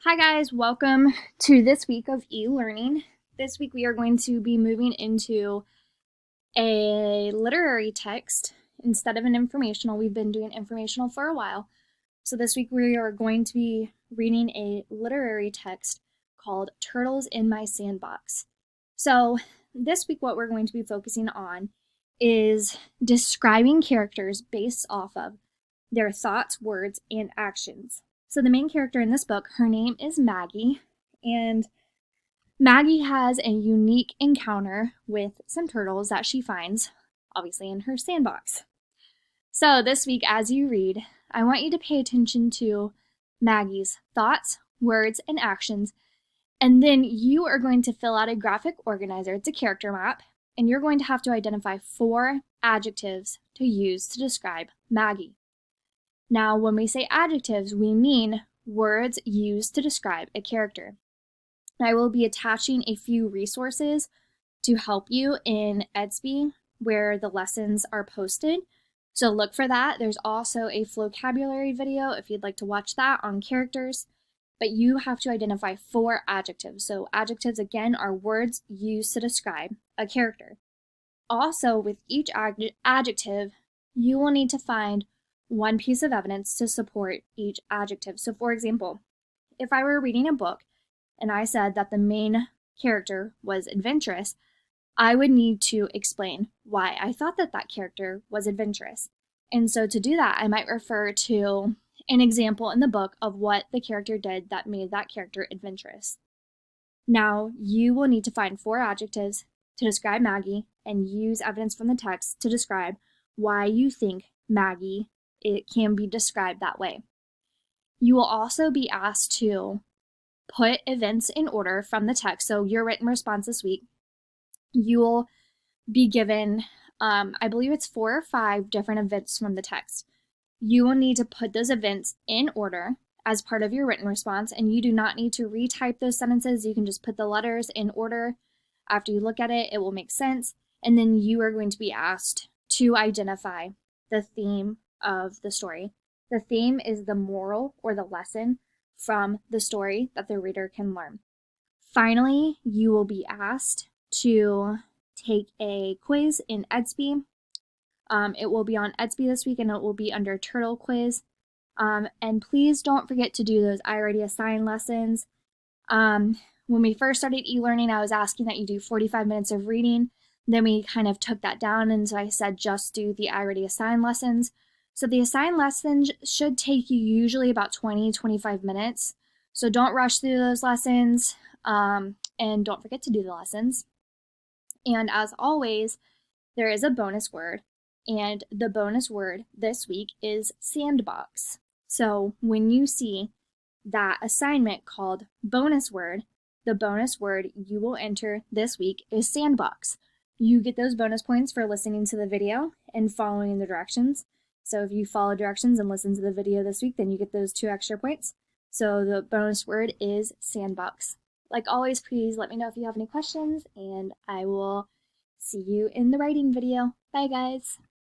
Hi guys, welcome to this week of e-learning. This week we are going to be moving into a literary text instead of an informational. We've been doing informational for a while. So this week we are going to be reading a literary text called Turtles in My Sandbox. So this week what we're going to be focusing on is describing characters based off of their thoughts, words, and actions. So the main character in this book, her name is Maggie, and Maggie has a unique encounter with some turtles that she finds, obviously, in her sandbox. So this week, as you read, I want you to pay attention to Maggie's thoughts, words, and actions, and then you are going to fill out a graphic organizer. It's a character map, and you're going to have to identify 4 adjectives to use to describe Maggie. Now, when we say adjectives, we mean words used to describe a character. I will be attaching a few resources to help you in Edsby where the lessons are posted. So look for that. There's also a vocabulary video if you'd like to watch that on characters. But you have to identify 4 adjectives. So adjectives, again, are words used to describe a character. Also, with each adjective, you will need to find one piece of evidence to support each adjective. So for example, if I were reading a book and I said that the main character was adventurous, I would need to explain why I thought that that character was adventurous. And so to do that, I might refer to an example in the book of what the character did that made that character adventurous. Now, you will need to find 4 adjectives to describe Maggie and use evidence from the text to describe why you think Maggie it can be described that way. You will also be asked to put events in order from the text. So your written response this week, you will be given, I believe it's 4 or 5 different events from the text. You will need to put those events in order as part of your written response, and you do not need to retype those sentences. You can just put the letters in order. After you look at it, it will make sense. And then you are going to be asked to identify the theme of the story. The theme is the moral or the lesson from the story that the reader can learn. Finally, you will be asked to take a quiz in Edsby. It will be on Edsby this week and it will be under Turtle Quiz. And please don't forget to do those I already assigned lessons. When we first started e-learning, I was asking that you do 45 minutes of reading. Then we kind of took that down, and so I said just do the I already assigned lessons. So the assigned lessons should take you usually about 20-25 minutes. So don't rush through those lessons, and don't forget to do the lessons. And as always, there is a bonus word, and the bonus word this week is sandbox. So when you see that assignment called bonus word, the bonus word you will enter this week is sandbox. You get those bonus points for listening to the video and following the directions. So if you follow directions and listen to the video this week, then you get those 2 extra points. So the bonus word is sandbox. Like always, please let me know if you have any questions, and I will see you in the writing video. Bye, guys.